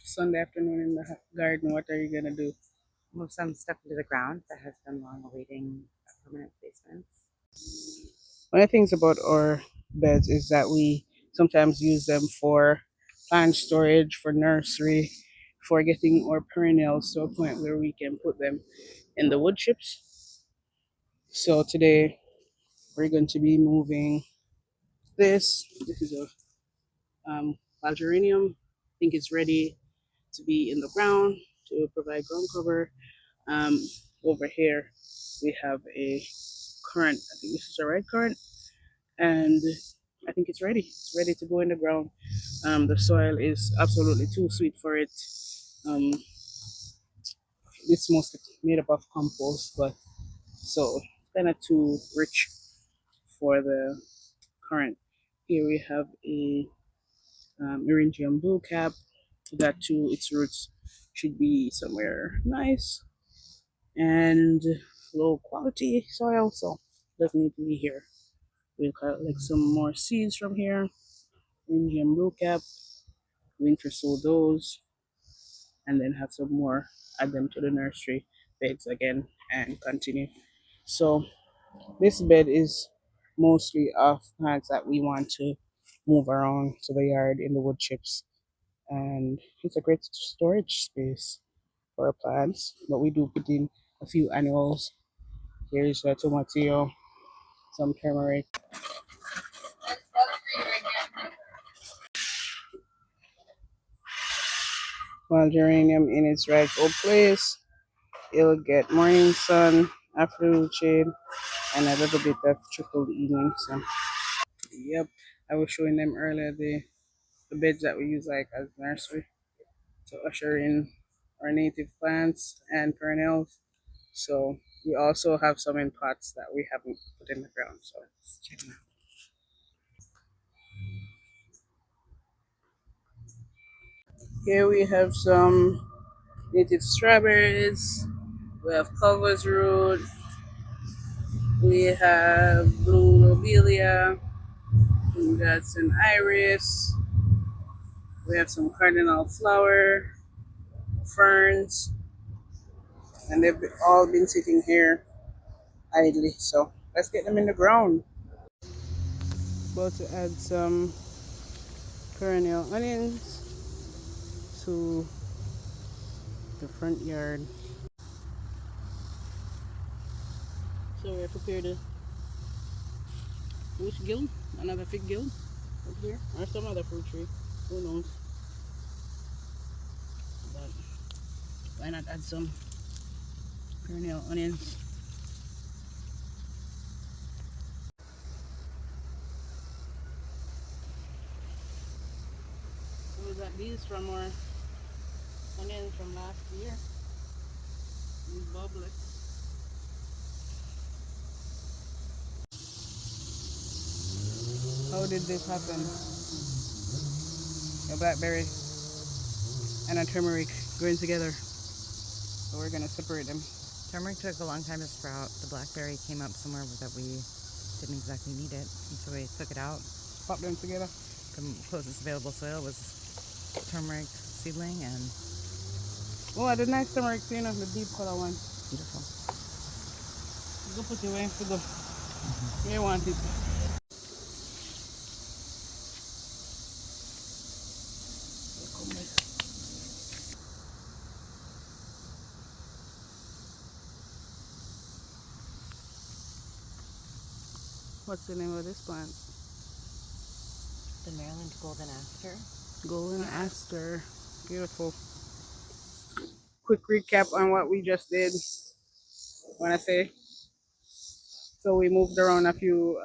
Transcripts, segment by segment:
Sunday afternoon in the garden. What are you gonna do? Move some stuff into the ground that has been long awaiting permanent placements. One of the things about our beds is that we sometimes use them for plant storage, for nursery, for getting our perennials to a point where we can put them in the wood chips. So today we're going to be moving this. This is a geranium. I think it's ready to be in the ground to provide ground cover. Um, Over here we have a currant. I think this is a red currant, and I think it's ready. It's ready to go in the ground. The soil is absolutely too sweet for it. Um, it's mostly made up of compost, but so kind of too rich for the current. Here we have a Eringium blue cap. That too, its roots should be somewhere nice and low quality soil, so doesn't need to be here. We'll cut like some more seeds from here. Eringium blue cap, winter sow those, and then have some more, add them to the nursery beds again and continue. So this bed is mostly of plants that we want to move around to the yard in the wood chips, and it's a great storage space for our plants. But we do put in a few annuals. Here's a tomatillo, some turmeric. While geranium in its rightful place, it'll get morning sun, afternoon shade, and a little bit of trickled evening sun. Yep, I was showing them earlier the beds that we use like as nursery to usher in our native plants and perennials. So we also have some in pots that we haven't put in the ground. So let's check them out. Here we have some native strawberries. We have Culver's root. We have blue lobelia. We got some iris. We have some cardinal flower, ferns, and they've all been sitting here idly. So let's get them in the ground. About to add some perennial onions to the front yard. So we're prepared to which guild? Another fig guild up here, or some other fruit tree. Who knows? But why not add some perennial onions? So we got these from our onions from last year. These bubblets. How did this happen? A blackberry and a turmeric going together. So we're gonna separate them. Turmeric took a long time to sprout. The blackberry came up somewhere that we didn't exactly need it, and so we took it out. Pop them together. The closest available soil was turmeric seedling, and Oh, the nice turmeric, you know, the deep color one. beautiful. Go put it away for the. You want it. What's the name of this plant? The Maryland golden aster. Golden aster. Beautiful. Quick recap on what we just did. When I say so, we moved around a few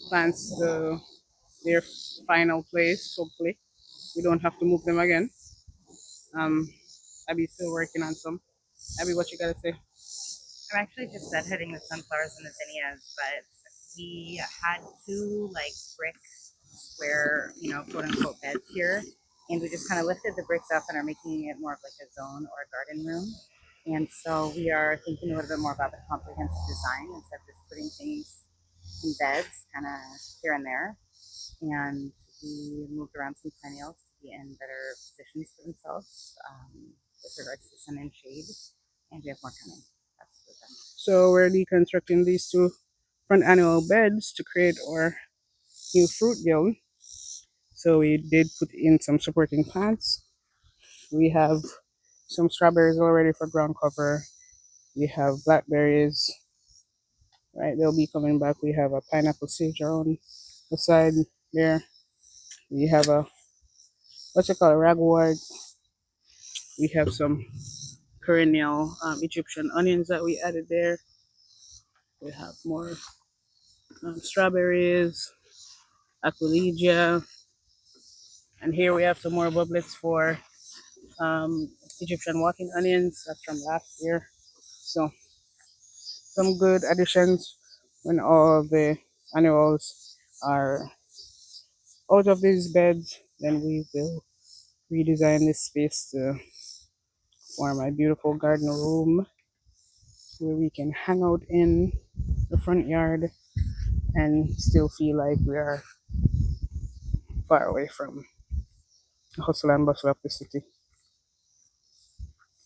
plants to their final place. Hopefully, we don't have to move them again. Um, Abby's still working on some. Abby, what you gotta say? I'm actually just deadheading the sunflowers and the zinnias, but we had two like brick square, quote unquote beds here. And we just kind of lifted the bricks up and are making it more of like a zone or a garden room. And so we are thinking a little bit more about the comprehensive design instead of just putting things in beds kind of here and there. And we moved around some perennials to be in better positions for themselves with regards to sun and shade, and we have more coming. That's the best. So we're deconstructing these two front annual beds to create our new fruit guild. So we did put in some supporting plants. We have some strawberries already for ground cover. We have blackberries, right? They'll be coming back. We have a pineapple sage on the side there. We have a what's it called, ragwort. We have some perennial Egyptian onions that we added there. We have more strawberries, aquilegia, and here we have some more bubblets for um, Egyptian walking onions. That's from last year. So some good additions when all the annuals are out of these beds. Then we will redesign this space to form a beautiful garden room where we can hang out in the front yard and still feel like we are far away from the hustle and bustle of the city.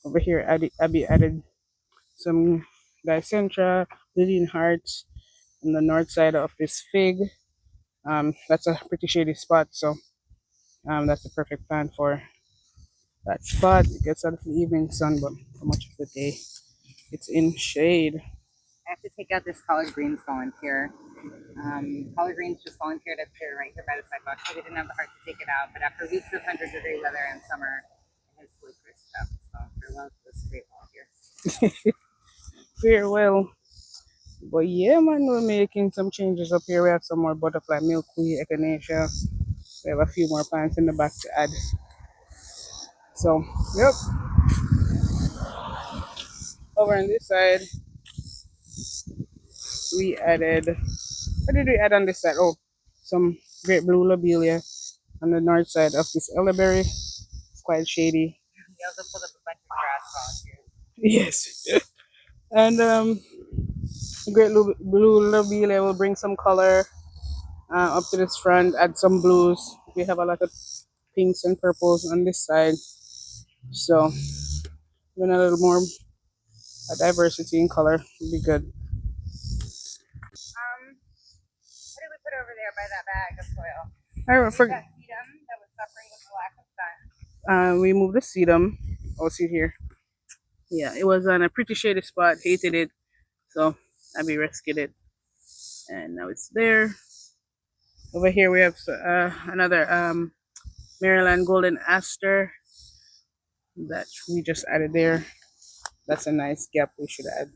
Over here, Abby added some dicentra, lily hearts on the north side of this fig. That's a pretty shady spot, so that's the perfect plant for that spot. It gets out of the evening sun, but for much of the day, it's in shade. I have to take out this collard greens volunteer. Collard greens just volunteered up here right here by the sidewalk, so we didn't have the heart to take it out. But after weeks of 100-degree weather in summer, it has fully crisped up. So farewell to this great wall here. Farewell. But yeah, man, we're making some changes up here. We have some more butterfly milkweed, echinacea. We have a few more plants in the back to add. So, yep. Over on this side, we added. What did we add on this side? Oh, some great blue lobelia on the north side of this elderberry. It's quite shady. We also pulled up a bunch of grass volunteers. Yes. And great blue lobelia will bring some color up to this front, add some blues. We have a lot of pinks and purples on this side. So, even a little more diversity in color would be good. What did we put over there by that bag of soil? I We've forgot. got sedum that was suffering with the lack of sun. We moved the sedum. Oh, see here. Yeah, it was on a pretty shady spot. Hated it, so Abby rescued it, and now it's there. Over here we have another Maryland golden aster that we just added there. That's a nice gap we should add.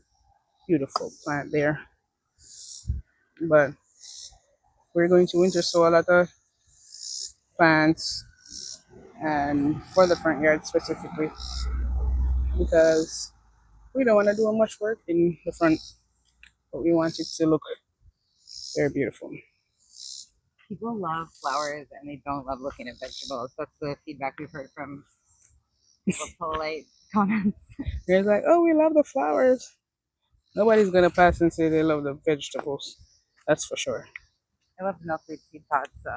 Beautiful plant there. But we're going to winter sow a lot of plants and for the front yard specifically because we don't want to do much work in the front, but we want it to look very beautiful. People love flowers and they don't love looking at vegetables. That's the feedback we've heard from people. Polite comments. They're like, oh, we love the flowers. Nobody's gonna pass and say they love the vegetables. That's for sure. I love milkweed seed pods. So